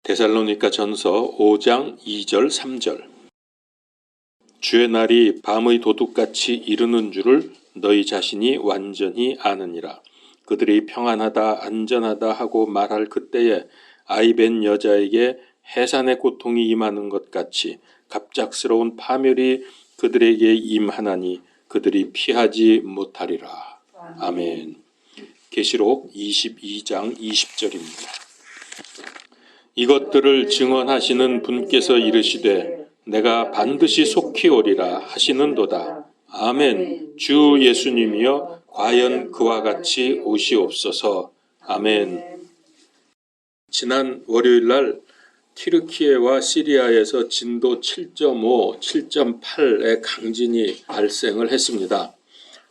데살로니가 전서 5장 2절 3절. 주의 날이 밤의 도둑같이 이르는 줄을 너희 자신이 완전히 아느니라. 그들이 평안하다 안전하다 하고 말할 그때에 아이 뵌 여자에게 해산의 고통이 임하는 것 같이 갑작스러운 파멸이 그들에게 임하나니 그들이 피하지 못하리라. 아멘. 계시록 22장 20절입니다. 이것들을 증언하시는 분께서 이르시되 내가 반드시 속히 오리라 하시는도다. 아멘. 주 예수님이여 과연 그와 같이 오시옵소서. 아멘. 지난 월요일날 튀르키예와 시리아에서 진도 7.5, 7.8의 강진이 발생을 했습니다.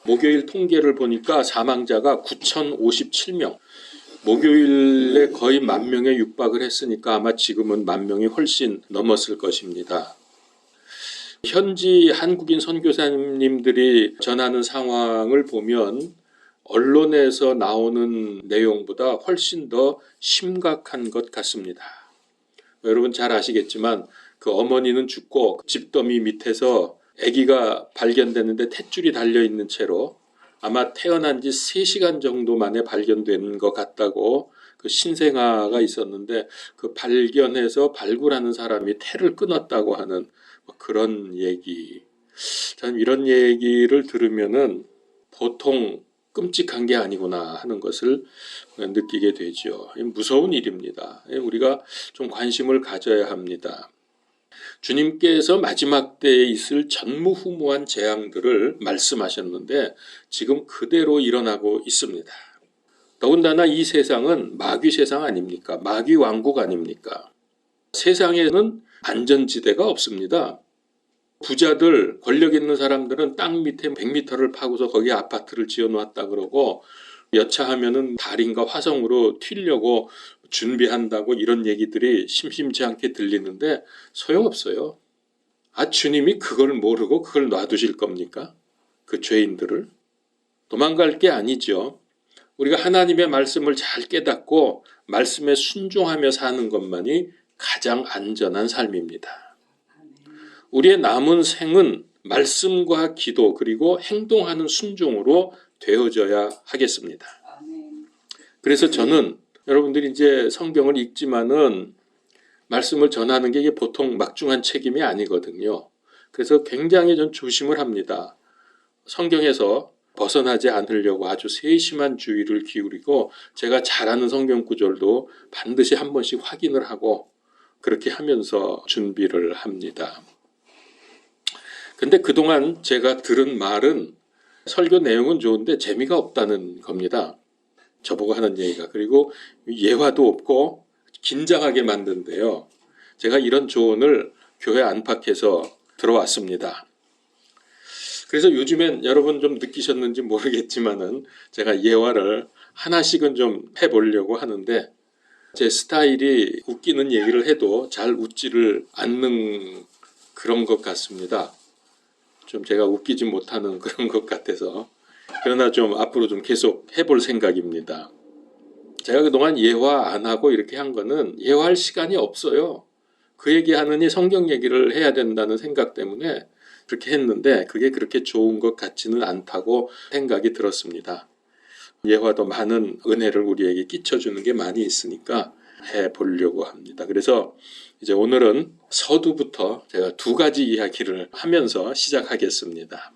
목요일 통계를 보니까 사망자가 9,057명. 목요일에 거의 10,000명에 육박을 했으니까 아마 지금은 10,000명이 훨씬 넘었을 것입니다. 현지 한국인 선교사님들이 전하는 상황을 보면 언론에서 나오는 내용보다 훨씬 더 심각한 것 같습니다. 여러분 잘 아시겠지만 그 어머니는 죽고 집더미 밑에서 아기가 발견됐는데 탯줄이 달려있는 채로 아마 태어난 지 3시간 정도 만에 발견된 것 같다고 그 신생아가 있었는데 그 발견해서 발굴하는 사람이 태를 끊었다고 하는 그런 얘기. 참 이런 얘기를 들으면은 보통 끔찍한 게 아니구나 하는 것을 느끼게 되죠. 무서운 일입니다. 우리가 좀 관심을 가져야 합니다. 주님께서 마지막 때에 있을 전무후무한 재앙들을 말씀하셨는데 지금 그대로 일어나고 있습니다. 더군다나 이 세상은 마귀 세상 아닙니까? 마귀 왕국 아닙니까? 세상에는 안전지대가 없습니다. 부자들, 권력 있는 사람들은 땅 밑에 100m를 파고서 거기에 아파트를 지어놓았다 그러고 여차하면은 달인가 화성으로 튀려고 준비한다고 이런 얘기들이 심심치 않게 들리는데 소용없어요. 주님이 그걸 모르고 그걸 놔두실 겁니까? 그 죄인들을? 도망갈 게 아니죠. 우리가 하나님의 말씀을 잘 깨닫고 말씀에 순종하며 사는 것만이 가장 안전한 삶입니다. 우리의 남은 생은 말씀과 기도 그리고 행동하는 순종으로 되어져야 하겠습니다. 그래서 저는 여러분들이 이제 성경을 읽지만은 말씀을 전하는 게 이게 보통 막중한 책임이 아니거든요. 그래서 굉장히 전 조심을 합니다. 성경에서 벗어나지 않으려고 아주 세심한 주의를 기울이고 제가 잘 아는 성경 구절도 반드시 한 번씩 확인을 하고 그렇게 하면서 준비를 합니다. 근데 그동안 제가 들은 말은 설교 내용은 좋은데 재미가 없다는 겁니다. 저보고 하는 얘기가. 그리고 예화도 없고 긴장하게 만든데요. 제가 이런 조언을 교회 안팎에서 들어왔습니다. 그래서 요즘엔 여러분 좀 느끼셨는지 모르겠지만은 제가 예화를 하나씩은 좀 해보려고 하는데 제 스타일이 웃기는 얘기를 해도 잘 웃지를 않는 그런 것 같습니다. 좀 제가 웃기지 못하는 그런 것 같아서 그러나 좀 앞으로 좀 계속 해볼 생각입니다. 제가 그동안 예화 안 하고 이렇게 한 거는 예화할 시간이 없어요. 그 얘기하느니 성경 얘기를 해야 된다는 생각 때문에 그렇게 했는데 그게 그렇게 좋은 것 같지는 않다고 생각이 들었습니다. 예화도 많은 은혜를 우리에게 끼쳐주는 게 많이 있으니까 해보려고 합니다. 그래서 이제 오늘은 서두부터 제가 2가지 이야기를 하면서 시작하겠습니다.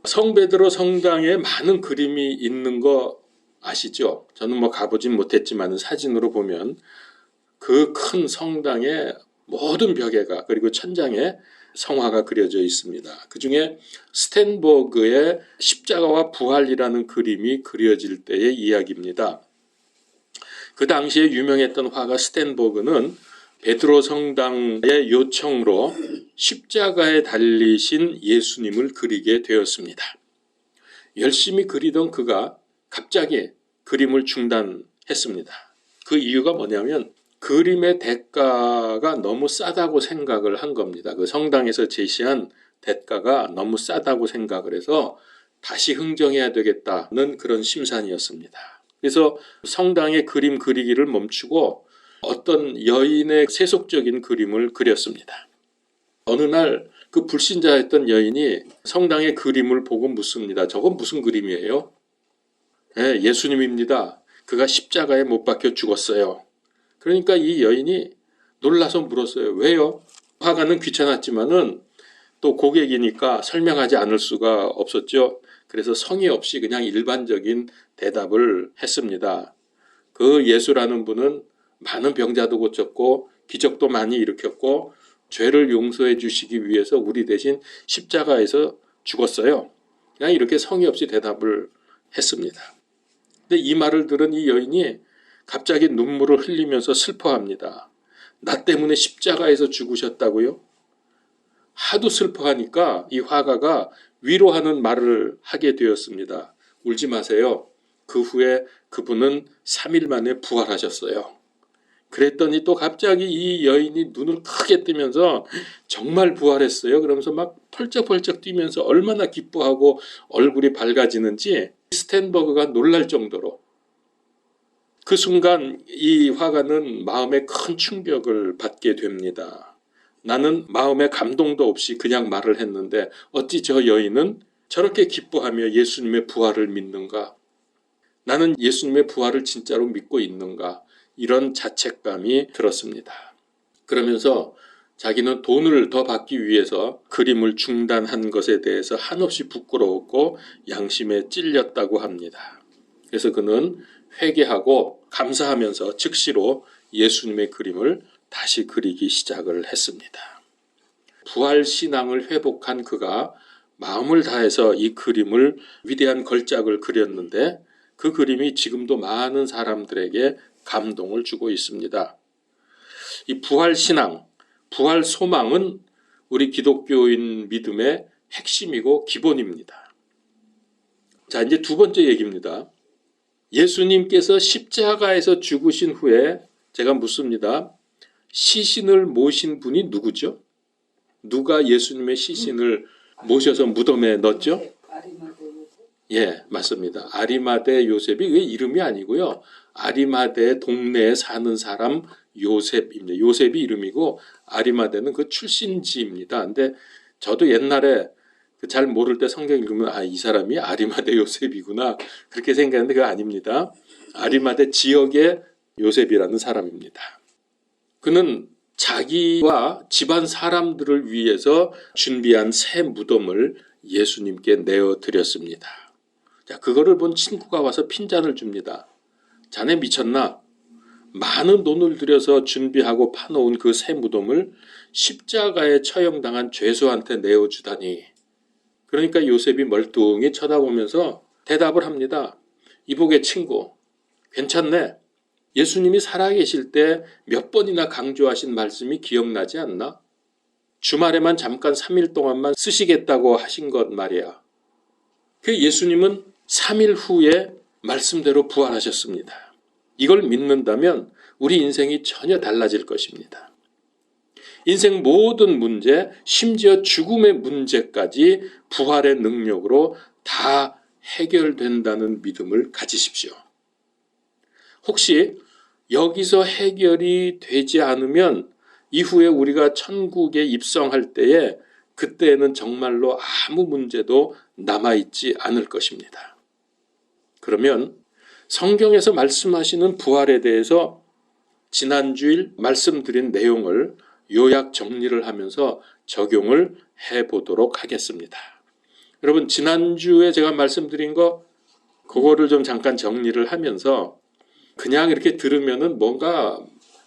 성베드로 성당에 많은 그림이 있는 거 아시죠? 저는 가보진 못했지만 사진으로 보면 그 큰 성당의 모든 벽에가 그리고 천장에 성화가 그려져 있습니다. 그 중에 스텐버그의 십자가와 부활이라는 그림이 그려질 때의 이야기입니다. 그 당시에 유명했던 화가 스텐버그는 베드로 성당의 요청으로 십자가에 달리신 예수님을 그리게 되었습니다. 열심히 그리던 그가 갑자기 그림을 중단했습니다. 그 이유가 뭐냐면 그림의 대가가 너무 싸다고 생각을 한 겁니다. 그 성당에서 제시한 대가가 너무 싸다고 생각을 해서 다시 흥정해야 되겠다는 그런 심산이었습니다. 그래서 성당의 그림 그리기를 멈추고 어떤 여인의 세속적인 그림을 그렸습니다. 어느 날 그 불신자였던 여인이 성당의 그림을 보고 묻습니다. 저건 무슨 그림이에요? 네, 예수님입니다. 그가 십자가에 못 박혀 죽었어요. 그러니까 이 여인이 놀라서 물었어요. 왜요? 화가는 귀찮았지만은 또 고객이니까 설명하지 않을 수가 없었죠. 그래서 성의 없이 그냥 일반적인 대답을 했습니다. 그 예수라는 분은 많은 병자도 고쳤고 기적도 많이 일으켰고 죄를 용서해 주시기 위해서 우리 대신 십자가에서 죽었어요. 그냥 이렇게 성의 없이 대답을 했습니다. 근데 이 말을 들은 이 여인이 갑자기 눈물을 흘리면서 슬퍼합니다. 나 때문에 십자가에서 죽으셨다고요? 하도 슬퍼하니까 이 화가가 위로하는 말을 하게 되었습니다. 울지 마세요. 그 후에 그분은 3일 만에 부활하셨어요. 그랬더니 또 갑자기 이 여인이 눈을 크게 뜨면서 정말 부활했어요. 그러면서 막 펄쩍펄쩍 뛰면서 얼마나 기뻐하고 얼굴이 밝아지는지 스텐버그가 놀랄 정도로 그 순간 이 화가는 마음에 큰 충격을 받게 됩니다. 나는 마음에 감동도 없이 그냥 말을 했는데 어찌 저 여인은 저렇게 기뻐하며 예수님의 부활을 믿는가? 나는 예수님의 부활을 진짜로 믿고 있는가? 이런 자책감이 들었습니다. 그러면서 자기는 돈을 더 받기 위해서 그림을 중단한 것에 대해서 한없이 부끄러웠고 양심에 찔렸다고 합니다. 그래서 그는 회개하고 감사하면서 즉시로 예수님의 그림을 다시 그리기 시작을 했습니다. 부활 신앙을 회복한 그가 마음을 다해서 이 그림을 위대한 걸작을 그렸는데 그 그림이 지금도 많은 사람들에게 감동을 주고 있습니다. 이 부활 신앙, 부활 소망은 우리 기독교인 믿음의 핵심이고 기본입니다. 자, 이제 두 번째 얘기입니다. 예수님께서 십자가에서 죽으신 후에 제가 묻습니다. 시신을 모신 분이 누구죠? 누가 예수님의 시신을 모셔서 무덤에 넣었죠? 예, 맞습니다. 아리마대 요셉이 왜 이름이 아니고요. 아리마대 동네에 사는 사람 요셉입니다. 요셉이 이름이고 아리마대는 그 출신지입니다. 근데 저도 옛날에 잘 모를 때 성경 읽으면 이 사람이 아리마대 요셉이구나 그렇게 생각했는데 그거 아닙니다. 아리마대 지역의 요셉이라는 사람입니다. 그는 자기와 집안 사람들을 위해서 준비한 새 무덤을 예수님께 내어드렸습니다. 자, 그거를 본 친구가 와서 핀잔을 줍니다. 자네 미쳤나? 많은 돈을 들여서 준비하고 파놓은 그 새 무덤을 십자가에 처형당한 죄수한테 내어주다니. 그러니까 요셉이 멀뚱히 쳐다보면서 대답을 합니다. 이복의 친구, 괜찮네. 예수님이 살아계실 때 몇 번이나 강조하신 말씀이 기억나지 않나? 주말에만 잠깐 3일 동안만 쓰시겠다고 하신 것 말이야. 그 예수님은 3일 후에 말씀대로 부활하셨습니다. 이걸 믿는다면 우리 인생이 전혀 달라질 것입니다. 인생 모든 문제, 심지어 죽음의 문제까지 부활의 능력으로 다 해결된다는 믿음을 가지십시오. 혹시 여기서 해결이 되지 않으면 이후에 우리가 천국에 입성할 때에 그때는 정말로 아무 문제도 남아있지 않을 것입니다. 그러면 성경에서 말씀하시는 부활에 대해서 지난주일 말씀드린 내용을 요약 정리를 하면서 적용을 해보도록 하겠습니다. 여러분 지난주에 제가 말씀드린 거 그거를 좀 잠깐 정리를 하면서 그냥 이렇게 들으면은 뭔가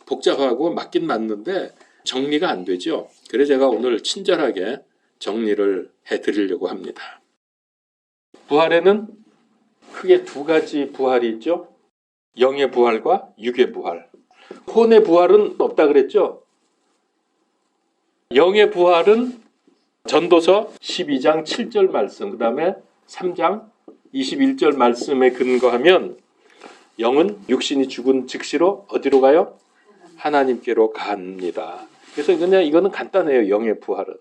복잡하고 맞긴 맞는데 정리가 안 되죠. 그래서 제가 오늘 친절하게 정리를 해드리려고 합니다. 부활에는 크게 두 가지 부활이 있죠. 영의 부활과 육의 부활. 혼의 부활은 없다 그랬죠. 영의 부활은 전도서 12장 7절 말씀, 그 다음에 3장 21절 말씀에 근거하면 영은 육신이 죽은 즉시로 어디로 가요? 하나님께로 갑니다. 그래서 그냥 이거는 간단해요. 영의 부활은.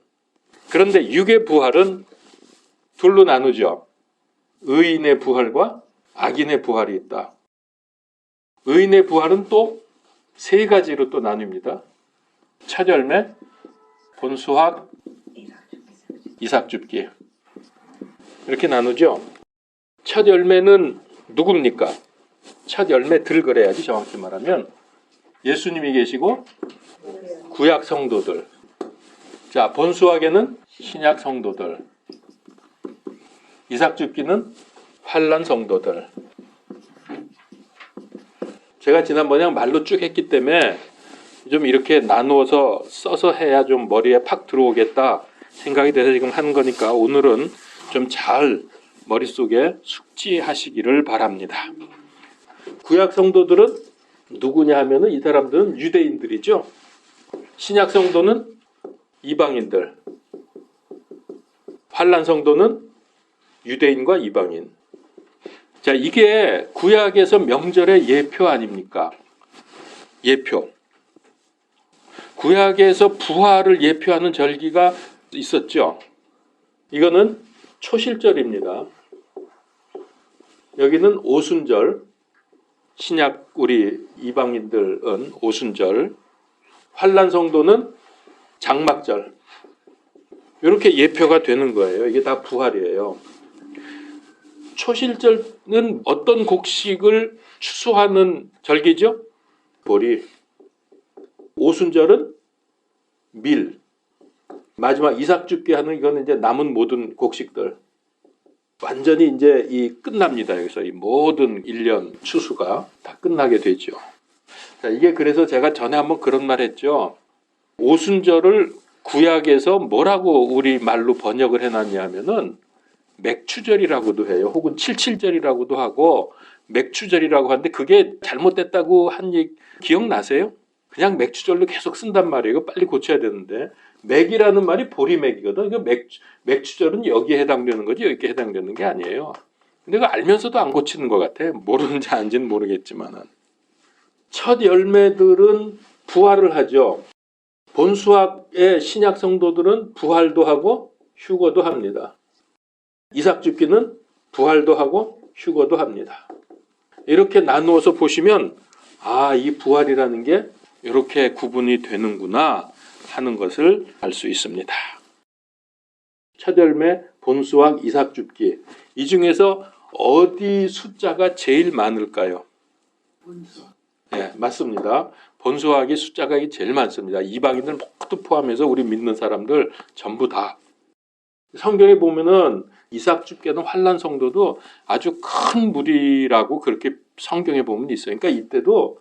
그런데 육의 부활은 둘로 나누죠. 의인의 부활과 악인의 부활이 있다. 의인의 부활은 또 세 가지로 또 나뉩니다. 첫 열매, 본수학, 이삭줍기. 이렇게 나누죠. 첫 열매는 누굽니까? 첫 열매들 그래야지 정확히 말하면 예수님이 계시고 구약 성도들. 자, 본수학에는 신약 성도들. 이삭줍기는 환란 성도들. 제가 지난번에 말로 쭉 했기 때문에 좀 이렇게 나누어서 써서 해야 좀 머리에 팍 들어오겠다 생각이 돼서 지금 하는 거니까 오늘은 좀 잘 머릿속에 숙지하시기를 바랍니다. 구약 성도들은 누구냐 하면은 이 사람들은 유대인들이죠. 신약 성도는 이방인들. 환란 성도는 유대인과 이방인. 자, 이게 구약에서 명절의 예표 아닙니까? 예표. 구약에서 부활을 예표하는 절기가 있었죠. 이거는 초실절입니다. 여기는 오순절. 신약 우리 이방인들은 오순절. 환란 성도는 장막절. 이렇게 예표가 되는 거예요. 이게 다 부활이에요. 초실절은 어떤 곡식을 추수하는 절기죠? 보리. 오순절은 밀. 마지막 이삭줍기 하는 이거는 이제 남은 모든 곡식들. 완전히 이제 끝납니다. 여기서 이 모든 1년 추수가 다 끝나게 되죠. 자, 이게 그래서 제가 전에 한번 그런 말 했죠. 오순절을 구약에서 뭐라고 우리 말로 번역을 해놨냐 하면은 맥추절이라고도 해요. 혹은 칠칠절이라고도 하고 맥추절이라고 하는데 그게 잘못됐다고 한 얘기 기억나세요? 그냥 맥추절로 계속 쓴단 말이에요. 이거 빨리 고쳐야 되는데 맥이라는 말이 보리맥이거든. 이거 맥추절은 여기에 해당되는 거지 여기에 해당되는 게 아니에요. 근데 이거 알면서도 안 고치는 것 같아. 모르는지 아닌지는 모르겠지만은. 첫 열매들은 부활을 하죠. 본수학의 신약 성도들은 부활도 하고 휴거도 합니다. 이삭줍기는 부활도 하고 휴거도 합니다. 이렇게 나누어서 보시면 이 부활이라는 게 이렇게 구분이 되는구나 하는 것을 알 수 있습니다. 첫 열매, 본수학, 이삭줍기. 이 중에서 어디 숫자가 제일 많을까요? 본수학. 네, 맞습니다. 본수학이 숫자가 제일 많습니다. 이방인들 모두 포함해서 우리 믿는 사람들 전부 다. 성경에 보면은 이삭줍기는 환란 성도도 아주 큰 무리라고 그렇게 성경에 보면 있어요. 그러니까 이때도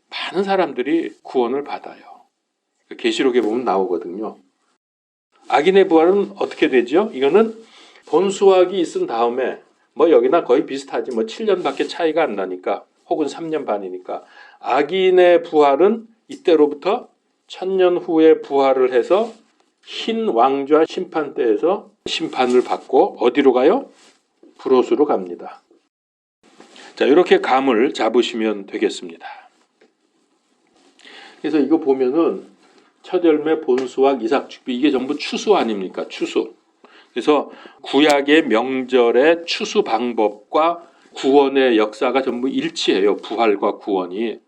많은 사람들이 구원을 받아요. 계시록에 보면 나오거든요. 악인의 부활은 어떻게 되죠? 이거는 본수학이 있은 다음에 여기나 거의 비슷하지 7년밖에 차이가 안 나니까 혹은 3년 반이니까 악인의 부활은 이때로부터 1000년 후에 부활을 해서 흰 왕좌 심판대에서 심판을 받고 어디로 가요? 브롯으로 갑니다. 자, 이렇게 감을 잡으시면 되겠습니다. 그래서 이거 보면은 첫 열매, 본수학, 이삭줍기 이게 전부 추수 아닙니까? 추수. 그래서 구약의 명절의 추수 방법과 구원의 역사가 전부 일치해요. 부활과 구원이.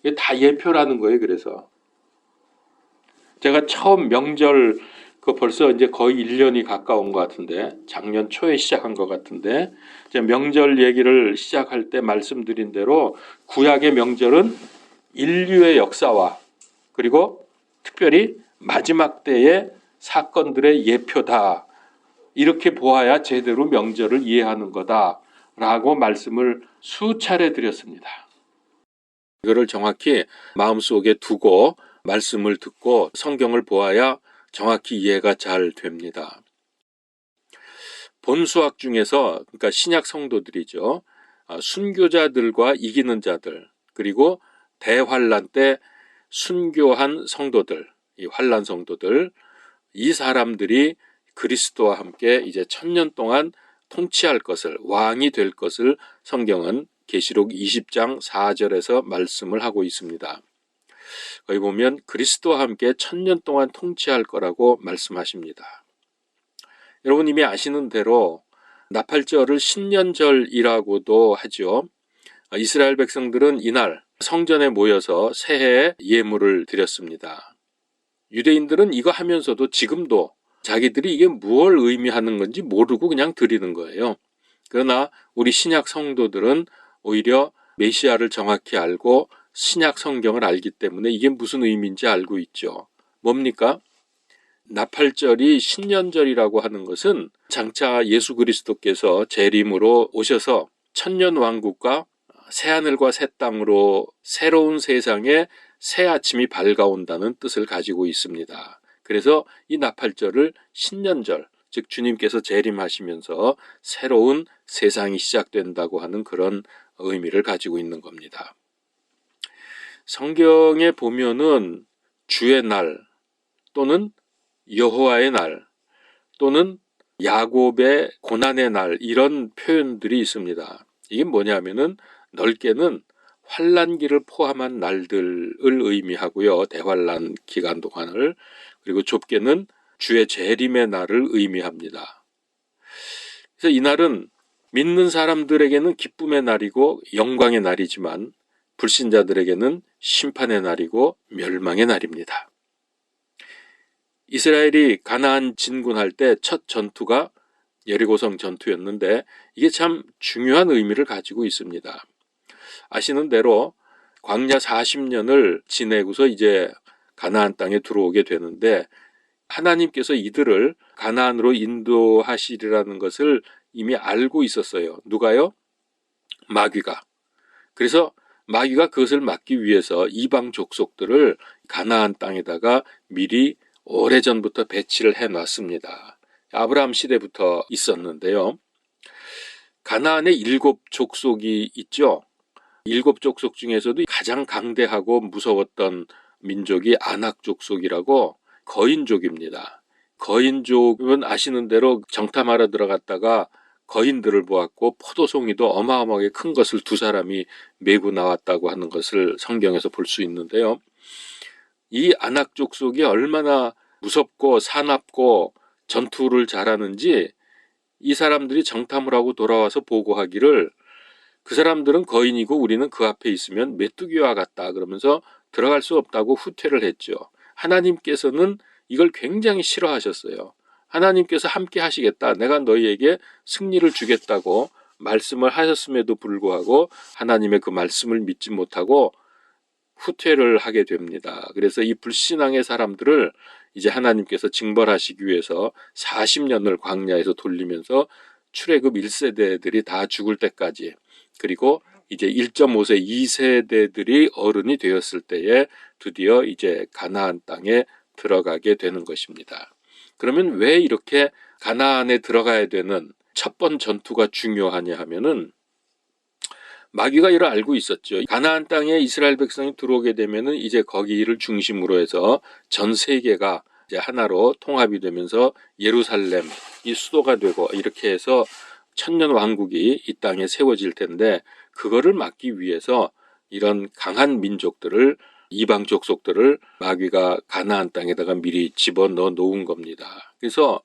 이게 다 예표라는 거예요. 그래서 제가 처음 명절 벌써 이제 거의 1년이 가까운 것 같은데 작년 초에 시작한 것 같은데 이제 명절 얘기를 시작할 때 말씀드린 대로 구약의 명절은 인류의 역사와 그리고 특별히 마지막 때의 사건들의 예표다. 이렇게 보아야 제대로 명절을 이해하는 거다라고 말씀을 수차례 드렸습니다. 이거를 정확히 마음속에 두고 말씀을 듣고 성경을 보아야 정확히 이해가 잘 됩니다. 본수학 중에서 그러니까 신약 성도들이죠. 순교자들과 이기는 자들 그리고 대환란 때 순교한 성도들, 이 환란 성도들, 이 사람들이 그리스도와 함께 이제 1000년 동안 통치할 것을 왕이 될 것을 성경은 계시록 20장 4절에서 말씀을 하고 있습니다. 거기 보면 그리스도와 함께 1000년 동안 통치할 거라고 말씀하십니다. 여러분 이미 아시는 대로 나팔절을 신년절이라고도 하죠. 이스라엘 백성들은 이날 성전에 모여서 새해 예물을 드렸습니다. 유대인들은 이거 하면서도 지금도 자기들이 이게 무엇을 의미하는 건지 모르고 그냥 드리는 거예요. 그러나 우리 신약 성도들은 오히려 메시아를 정확히 알고 신약 성경을 알기 때문에 이게 무슨 의미인지 알고 있죠. 뭡니까? 나팔절이 신년절이라고 하는 것은 장차 예수 그리스도께서 재림으로 오셔서 천년왕국과 새하늘과 새 땅으로 새로운 세상에 새 아침이 밝아온다는 뜻을 가지고 있습니다. 그래서 이 나팔절을 신년절, 즉 주님께서 재림하시면서 새로운 세상이 시작된다고 하는 그런 의미를 가지고 있는 겁니다. 성경에 보면은 주의 날 또는 여호와의 날 또는 야곱의 고난의 날 이런 표현들이 있습니다. 이게 뭐냐면은 넓게는 환난기를 포함한 날들을 의미하고요. 대환난 기간 동안을. 그리고 좁게는 주의 재림의 날을 의미합니다. 그래서 이 날은 믿는 사람들에게는 기쁨의 날이고 영광의 날이지만 불신자들에게는 심판의 날이고 멸망의 날입니다. 이스라엘이 가나안 진군할 때 첫 전투가 여리고성 전투였는데 이게 참 중요한 의미를 가지고 있습니다. 아시는 대로 광야 40년을 지내고서 이제 가나안 땅에 들어오게 되는데 하나님께서 이들을 가나안으로 인도하시리라는 것을 이미 알고 있었어요. 누가요? 마귀가. 그래서 마귀가 그것을 막기 위해서 이방 족속들을 가나안 땅에다가 미리 오래전부터 배치를 해놨습니다. 아브라함 시대부터 있었는데요. 가나안에 7 족속이 있죠. 7 족속 중에서도 가장 강대하고 무서웠던 민족이 아낙 족속이라고 거인족입니다. 거인족은 아시는 대로 정탐하러 들어갔다가 거인들을 보았고 포도송이도 어마어마하게 큰 것을 2 사람이 메고 나왔다고 하는 것을 성경에서 볼 수 있는데요. 이 아낙 족속이 얼마나 무섭고 사납고 전투를 잘하는지 이 사람들이 정탐을 하고 돌아와서 보고하기를 그 사람들은 거인이고 우리는 그 앞에 있으면 메뚜기와 같다 그러면서 들어갈 수 없다고 후퇴를 했죠. 하나님께서는 이걸 굉장히 싫어하셨어요. 하나님께서 함께 하시겠다. 내가 너희에게 승리를 주겠다고 말씀을 하셨음에도 불구하고 하나님의 그 말씀을 믿지 못하고 후퇴를 하게 됩니다. 그래서 이 불신앙의 사람들을 이제 하나님께서 징벌하시기 위해서 40년을 광야에서 돌리면서 출애굽 1세대들이 다 죽을 때까지 그리고 이제 1.5세 2세대들이 어른이 되었을 때에 드디어 이제 가나안 땅에 들어가게 되는 것입니다. 그러면 왜 이렇게 가나안에 들어가야 되는 첫 번 전투가 중요하냐 하면은 마귀가 이를 알고 있었죠. 가나안 땅에 이스라엘 백성이 들어오게 되면은 이제 거기를 중심으로 해서 전 세계가 이제 하나로 통합이 되면서 예루살렘 이 수도가 되고 이렇게 해서 천년 왕국이 이 땅에 세워질 텐데 그거를 막기 위해서 이런 강한 민족들을 이방 족속들을 마귀가 가나안 땅에다가 미리 집어넣어 놓은 겁니다. 그래서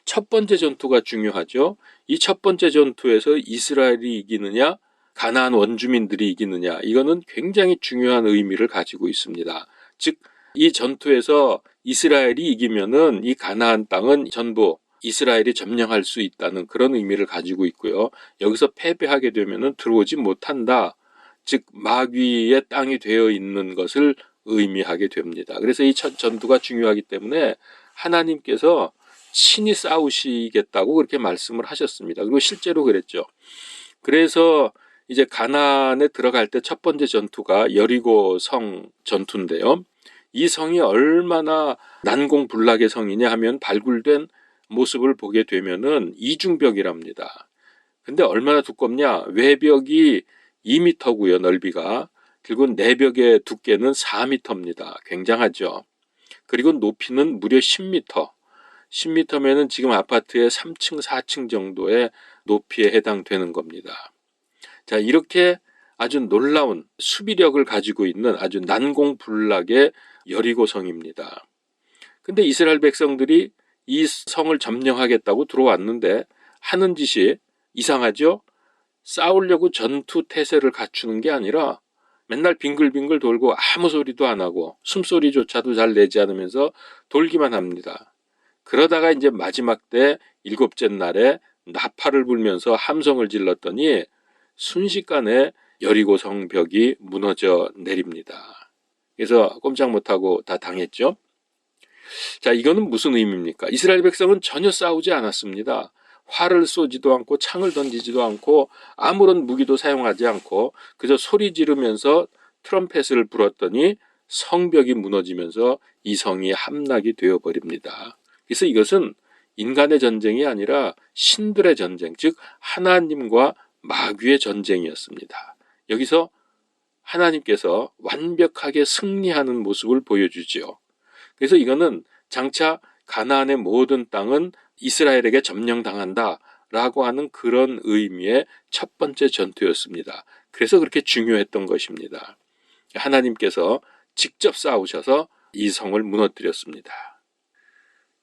첫 번째 전투가 중요하죠. 이 첫 번째 전투에서 이스라엘이 이기느냐 가나안 원주민들이 이기느냐 이거는 굉장히 중요한 의미를 가지고 있습니다. 즉 이 전투에서 이스라엘이 이기면은 이 가나안 땅은 전부 이스라엘이 점령할 수 있다는 그런 의미를 가지고 있고요. 여기서 패배하게 되면은 들어오지 못한다. 즉 마귀의 땅이 되어 있는 것을 의미하게 됩니다. 그래서 이 첫 전투가 중요하기 때문에 하나님께서 친히 싸우시겠다고 그렇게 말씀을 하셨습니다. 그리고 실제로 그랬죠. 그래서 이제 가나안에 들어갈 때 첫 번째 전투가 여리고 성 전투인데요. 이 성이 얼마나 난공불락의 성이냐 하면 발굴된 모습을 보게 되면은 이중벽이랍니다. 근데 얼마나 두껍냐? 외벽이 2m고요, 넓이가. 그리고 내벽의 두께는 4m입니다. 굉장하죠. 그리고 높이는 무려 10m. 10m면은 지금 아파트의 3층, 4층 정도의 높이에 해당되는 겁니다. 자, 이렇게 아주 놀라운 수비력을 가지고 있는 아주 난공불락의 여리고성입니다. 근데 이스라엘 백성들이 이 성을 점령하겠다고 들어왔는데 하는 짓이 이상하죠? 싸우려고 전투 태세를 갖추는 게 아니라 맨날 빙글빙글 돌고 아무 소리도 안 하고 숨소리조차도 잘 내지 않으면서 돌기만 합니다. 그러다가 이제 마지막 때 일곱째 날에 나팔을 불면서 함성을 질렀더니 순식간에 여리고 성벽이 무너져 내립니다. 그래서 꼼짝 못하고 다 당했죠. 자, 이거는 무슨 의미입니까? 이스라엘 백성은 전혀 싸우지 않았습니다. 활을 쏘지도 않고 창을 던지지도 않고 아무런 무기도 사용하지 않고 그저 소리 지르면서 트럼펫을 불었더니 성벽이 무너지면서 이 성이 함락이 되어버립니다. 그래서 이것은 인간의 전쟁이 아니라 신들의 전쟁, 즉 하나님과 마귀의 전쟁이었습니다. 여기서 하나님께서 완벽하게 승리하는 모습을 보여주지요. 그래서 이거는 장차 가나안의 모든 땅은 이스라엘에게 점령당한다 라고 하는 그런 의미의 첫 번째 전투였습니다. 그래서 그렇게 중요했던 것입니다. 하나님께서 직접 싸우셔서 이 성을 무너뜨렸습니다.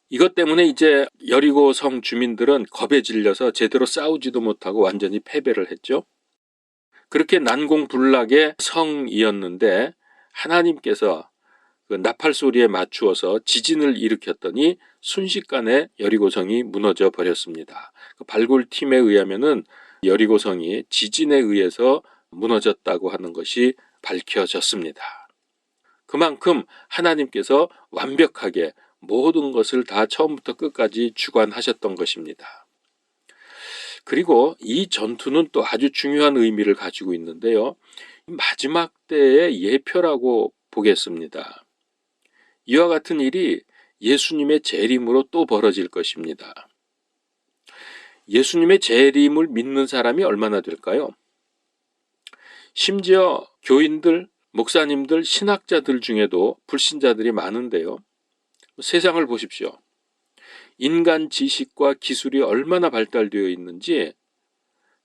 이것 때문에 이제 여리고 성 주민들은 겁에 질려서 제대로 싸우지도 못하고 완전히 패배를 했죠. 그렇게 난공불락의 성이었는데 하나님께서 그 나팔 소리에 맞추어서 지진을 일으켰더니 순식간에 여리고성이 무너져 버렸습니다. 그 발굴팀에 의하면은 여리고성이 지진에 의해서 무너졌다고 하는 것이 밝혀졌습니다. 그만큼 하나님께서 완벽하게 모든 것을 다 처음부터 끝까지 주관하셨던 것입니다. 그리고 이 전투는 또 아주 중요한 의미를 가지고 있는데요. 마지막 때의 예표라고 보겠습니다. 이와 같은 일이 예수님의 재림으로 또 벌어질 것입니다. 예수님의 재림을 믿는 사람이 얼마나 될까요? 심지어 교인들, 목사님들, 신학자들 중에도 불신자들이 많은데요. 세상을 보십시오. 인간 지식과 기술이 얼마나 발달되어 있는지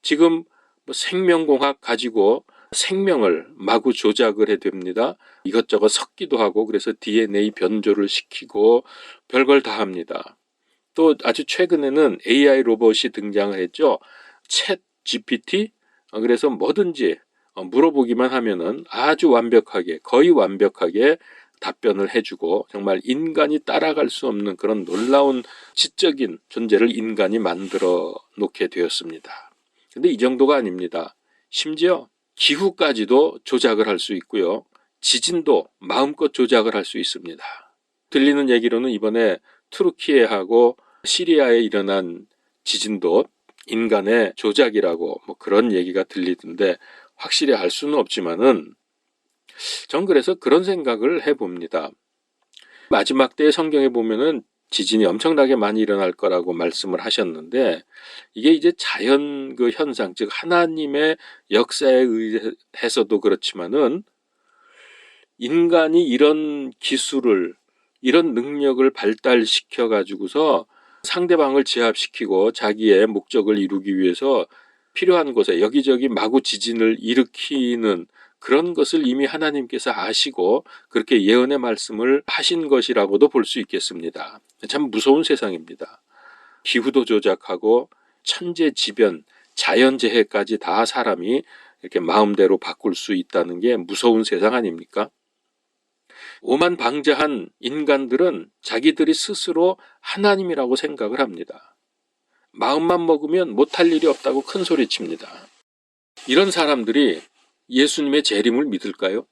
지금 생명공학 가지고 생명을 마구 조작을 해댑니다. 이것저것 섞기도 하고 그래서 DNA 변조를 시키고 별걸 다 합니다. 또 아주 최근에는 AI 로봇이 등장을 했죠. 챗 GPT. 그래서 뭐든지 물어보기만 하면은 아주 완벽하게, 거의 완벽하게 답변을 해주고 정말 인간이 따라갈 수 없는 그런 놀라운 지적인 존재를 인간이 만들어 놓게 되었습니다. 근데 이 정도가 아닙니다. 심지어 기후까지도 조작을 할 수 있고요. 지진도 마음껏 조작을 할 수 있습니다. 들리는 얘기로는 이번에 투르키예하고 시리아에 일어난 지진도 인간의 조작이라고 그런 얘기가 들리던데 확실히 알 수는 없지만은 전 그래서 그런 생각을 해봅니다. 마지막 때의 성경에 보면은 지진이 엄청나게 많이 일어날 거라고 말씀을 하셨는데 이게 이제 자연 그 현상, 즉 하나님의 역사에 의해서도 그렇지만은 인간이 이런 기술을, 이런 능력을 발달시켜 가지고서 상대방을 제압시키고 자기의 목적을 이루기 위해서 필요한 곳에 여기저기 마구 지진을 일으키는 그런 것을 이미 하나님께서 아시고 그렇게 예언의 말씀을 하신 것이라고도 볼 수 있겠습니다. 참 무서운 세상입니다. 기후도 조작하고 천재지변, 자연재해까지 다 사람이 이렇게 마음대로 바꿀 수 있다는 게 무서운 세상 아닙니까? 오만방자한 인간들은 자기들이 스스로 하나님이라고 생각을 합니다. 마음만 먹으면 못할 일이 없다고 큰 소리칩니다. 이런 사람들이 예수님의 재림을 믿을까요?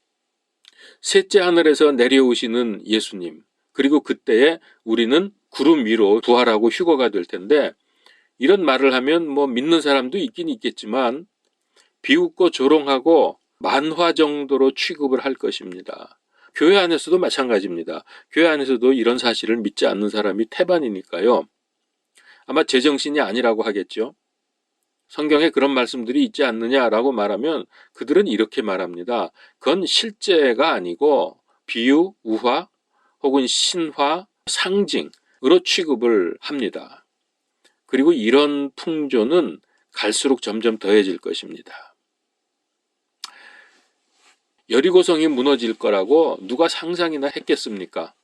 셋째 하늘에서 내려오시는 예수님, 그리고 그때에 우리는 구름 위로 부활하고 휴거가 될 텐데 이런 말을 하면 믿는 사람도 있긴 있겠지만 비웃고 조롱하고 만화 정도로 취급을 할 것입니다. 교회 안에서도 마찬가지입니다. 교회 안에서도 이런 사실을 믿지 않는 사람이 태반이니까요. 아마 제정신이 아니라고 하겠죠. 성경에 그런 말씀들이 있지 않느냐라고 말하면 그들은 이렇게 말합니다. 그건 실제가 아니고 비유, 우화 혹은 신화, 상징으로 취급을 합니다. 그리고 이런 풍조는 갈수록 점점 더해질 것입니다. 여리고성이 무너질 거라고 누가 상상이나 했겠습니까?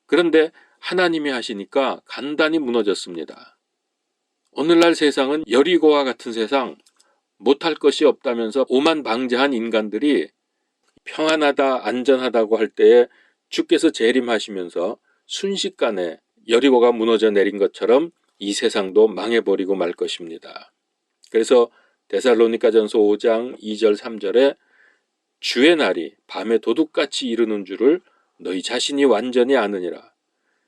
그런데 하나님이 하시니까 간단히 무너졌습니다. 오늘날 세상은 여리고와 같은 세상, 못할 것이 없다면서 오만방자한 인간들이 평안하다, 안전하다고 할 때에 주께서 재림하시면서 순식간에 여리고가 무너져 내린 것처럼 이 세상도 망해버리고 말 것입니다. 그래서 데살로니가전서 5장 2절 3절에 주의 날이 밤에 도둑같이 이르는 줄을 너희 자신이 완전히 아느니라.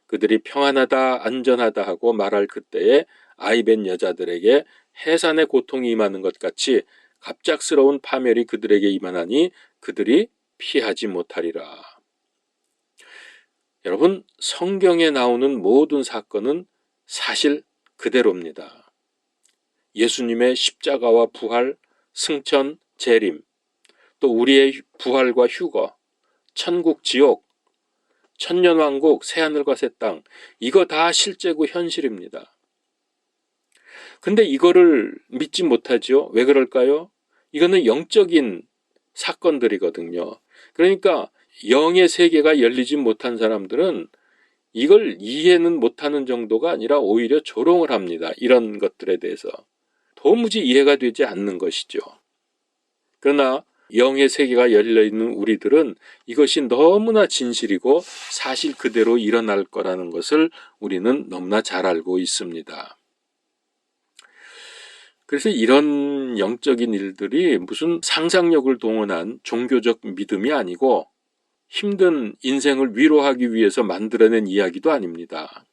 그들이 평안하다 안전하다 하고 말할 그때에 아이벤 여자들에게 해산의 고통이 임하는 것 같이 갑작스러운 파멸이 그들에게 임하나니 그들이 피하지 못하리라. 여러분, 성경에 나오는 모든 사건은 사실 그대로입니다. 예수님의 십자가와 부활, 승천, 재림, 또 우리의 부활과 휴거, 천국, 지옥, 천년왕국, 새하늘과 새 땅, 이거 다 실제고 현실입니다. 근데 이거를 믿지 못하죠. 왜 그럴까요? 이거는 영적인 사건들이거든요. 그러니까 영의 세계가 열리지 못한 사람들은 이걸 이해는 못하는 정도가 아니라 오히려 조롱을 합니다. 이런 것들에 대해서. 도무지 이해가 되지 않는 것이죠. 그러나 영의 세계가 열려있는 우리들은 이것이 너무나 진실이고 사실 그대로 일어날 거라는 것을 우리는 너무나 잘 알고 있습니다. 그래서 이런 영적인 일들이 무슨 상상력을 동원한 종교적 믿음이 아니고 힘든 인생을 위로하기 위해서 만들어낸 이야기도 아닙니다.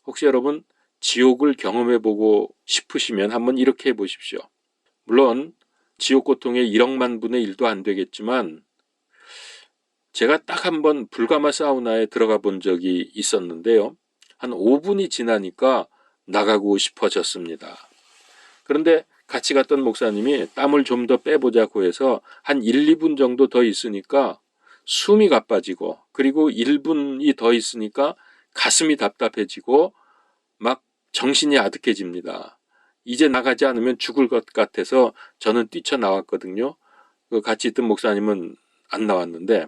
혹시 여러분 지옥을 경험해보고 싶으시면 한번 이렇게 해보십시오. 물론 지옥 고통의 1억만 분의 1도 안 되겠지만 제가 딱 한번 불가마 사우나에 들어가 본 적이 있었는데요. 한 5분이 지나니까 나가고 싶어졌습니다. 그런데 같이 갔던 목사님이 땀을 좀 더 빼보자고 해서 한 1, 2분 정도 더 있으니까 숨이 가빠지고 그리고 1분이 더 있으니까 가슴이 답답해지고 막 정신이 아득해집니다. 이제 나가지 않으면 죽을 것 같아서 저는 뛰쳐나왔거든요. 같이 있던 목사님은 안 나왔는데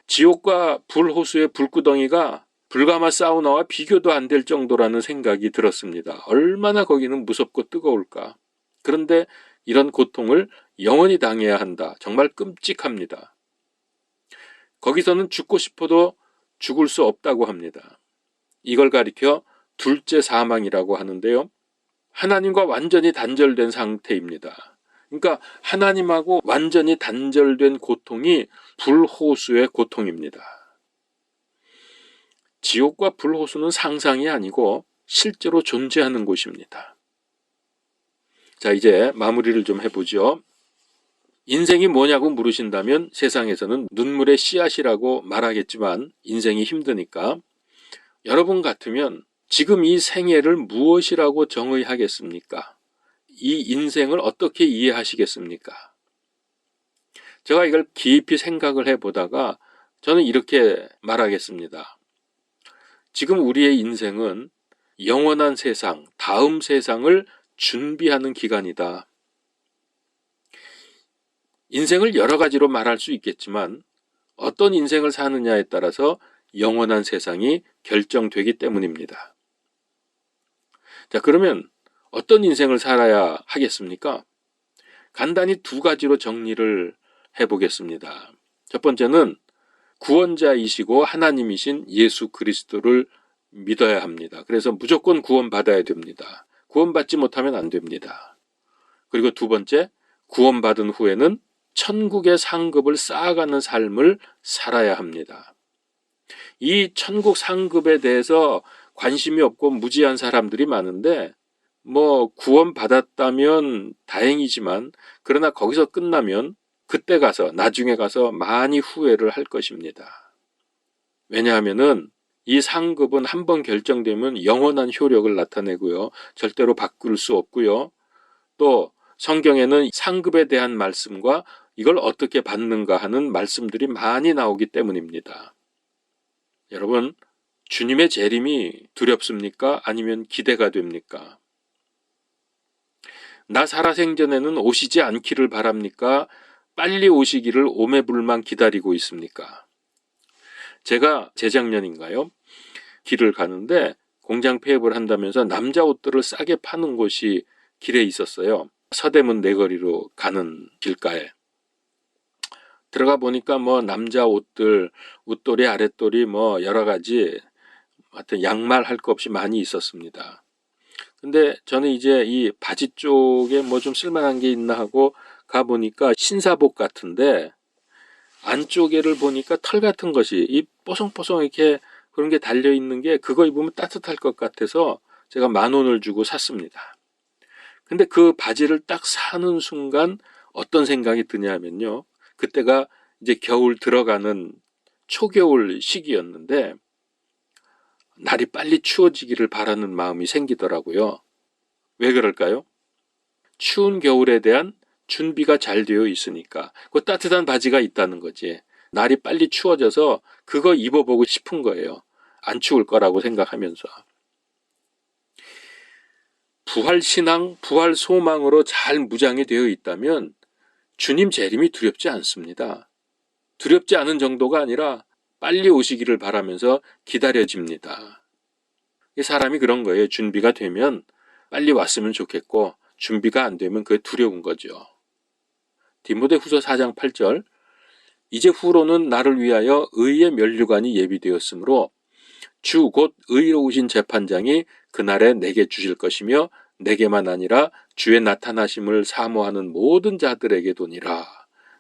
지옥과 불호수의 불구덩이가 불가마 사우나와 비교도 안 될 정도라는 생각이 들었습니다. 얼마나 거기는 무섭고 뜨거울까. 그런데 이런 고통을 영원히 당해야 한다. 정말 끔찍합니다. 거기서는 죽고 싶어도 죽을 수 없다고 합니다. 이걸 가리켜 둘째 사망이라고 하는데요. 하나님과 완전히 단절된 상태입니다. 그러니까 하나님하고 완전히 단절된 고통이 불호수의 고통입니다. 지옥과 불호수는 상상이 아니고 실제로 존재하는 곳입니다. 자, 이제 마무리를 좀 해보죠. 인생이 뭐냐고 물으신다면 세상에서는 눈물의 씨앗이라고 말하겠지만 인생이 힘드니까 여러분 같으면 지금 이 생애를 무엇이라고 정의하겠습니까? 이 인생을 어떻게 이해하시겠습니까? 제가 이걸 깊이 생각을 해보다가 저는 이렇게 말하겠습니다. 지금 우리의 인생은 영원한 세상, 다음 세상을 준비하는 기간이다. 인생을 여러 가지로 말할 수 있겠지만 어떤 인생을 사느냐에 따라서 영원한 세상이 결정되기 때문입니다. 자, 그러면 어떤 인생을 살아야 하겠습니까? 간단히 두 가지로 정리를 해보겠습니다. 첫 번째는 구원자이시고 하나님이신 예수 그리스도를 믿어야 합니다. 그래서 무조건 구원받아야 됩니다. 구원받지 못하면 안 됩니다. 그리고 두 번째, 구원받은 후에는 천국의 상급을 쌓아가는 삶을 살아야 합니다. 이 천국 상급에 대해서 관심이 없고 무지한 사람들이 많은데 구원받았다면 다행이지만 그러나 거기서 끝나면 그때 가서 나중에 가서 많이 후회를 할 것입니다. 왜냐하면은 이 상급은 한번 결정되면 영원한 효력을 나타내고요. 절대로 바꿀 수 없고요. 또 성경에는 상급에 대한 말씀과 이걸 어떻게 받는가 하는 말씀들이 많이 나오기 때문입니다. 여러분, 주님의 재림이 두렵습니까? 아니면 기대가 됩니까? 나 살아생전에는 오시지 않기를 바랍니까? 빨리 오시기를 오매불만 기다리고 있습니까? 제가 재작년인가요? 길을 가는데 공장 폐업을 한다면서 남자 옷들을 싸게 파는 곳이 길에 있었어요. 서대문 내거리로 가는 길가에. 들어가 보니까 뭐 남자 옷들, 웃돌이, 아랫돌이 뭐 여러 가지 하여튼 양말 할 거 없이 많이 있었습니다. 근데 저는 이제 이 바지 쪽에 뭐 좀 쓸만한 게 있나 하고 가보니까 신사복 같은데 안쪽에를 보니까 털 같은 것이 이 뽀송뽀송 이렇게 그런 게 달려있는 게 그거 입으면 따뜻할 것 같아서 제가 10,000원을 주고 샀습니다. 근데 그 바지를 딱 사는 순간 어떤 생각이 드냐면요. 그때가 이제 겨울 들어가는 초겨울 시기였는데 날이 빨리 추워지기를 바라는 마음이 생기더라고요. 왜 그럴까요? 추운 겨울에 대한 준비가 잘 되어 있으니까. 그 따뜻한 바지가 있다는 거지. 날이 빨리 추워져서 그거 입어보고 싶은 거예요. 안 추울 거라고 생각하면서. 부활 신앙, 부활 소망으로 잘 무장이 되어 있다면 주님 재림이 두렵지 않습니다. 두렵지 않은 정도가 아니라 빨리 오시기를 바라면서 기다려집니다. 사람이 그런 거예요. 준비가 되면 빨리 왔으면 좋겠고 준비가 안 되면 그게 두려운 거죠. 디모데후서 4장 8절 이제 후로는 나를 위하여 의의 면류관이 예비되었으므로 주 곧 의로우신 재판장이 그날에 내게 주실 것이며 내게만 아니라 주의 나타나심을 사모하는 모든 자들에게 도니라.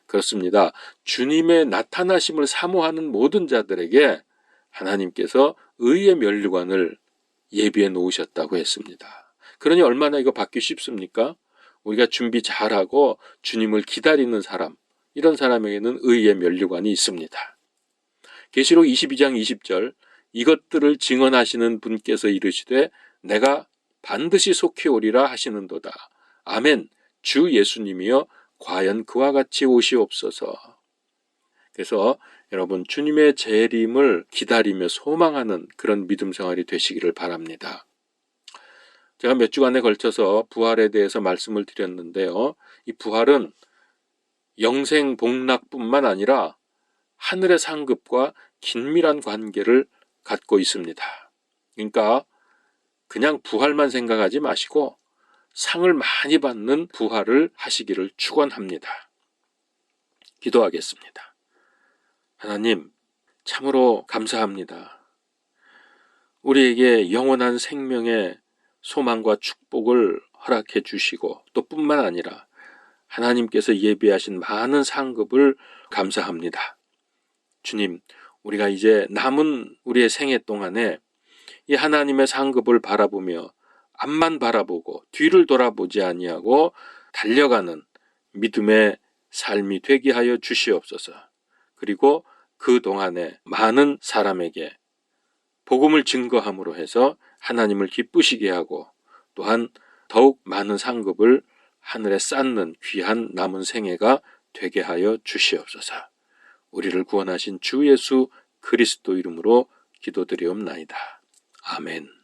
그렇습니다. 주님의 나타나심을 사모하는 모든 자들에게 하나님께서 의의 면류관을 예비해 놓으셨다고 했습니다. 그러니 얼마나 이거 받기 쉽습니까? 우리가 준비 잘하고 주님을 기다리는 사람, 이런 사람에게는 의의 면류관이 있습니다. 계시록 22장 20절 이것들을 증언하시는 분께서 이르시되 내가 반드시 속히 오리라 하시는도다. 아멘. 주 예수님이여 과연 그와 같이 오시옵소서. 그래서 여러분 주님의 재림을 기다리며 소망하는 그런 믿음 생활이 되시기를 바랍니다. 제가 몇 주간에 걸쳐서 부활에 대해서 말씀을 드렸는데요. 이 부활은 영생 복락뿐만 아니라 하늘의 상급과 긴밀한 관계를 갖고 있습니다. 그러니까 그냥 부활만 생각하지 마시고 상을 많이 받는 부활을 하시기를 축원합니다. 기도하겠습니다. 하나님, 참으로 감사합니다. 우리에게 영원한 생명의 소망과 축복을 허락해 주시고 또 뿐만 아니라 하나님께서 예비하신 많은 상급을 감사합니다. 주님, 우리가 이제 남은 우리의 생애 동안에 이 하나님의 상급을 바라보며 앞만 바라보고 뒤를 돌아보지 아니하고 달려가는 믿음의 삶이 되게 하여 주시옵소서. 그리고 그 동안에 많은 사람에게 복음을 증거함으로 해서 하나님을 기쁘시게 하고 또한 더욱 많은 상급을 하늘에 쌓는 귀한 남은 생애가 되게 하여 주시옵소서. 우리를 구원하신 주 예수 그리스도 이름으로 기도드리옵나이다. 아멘.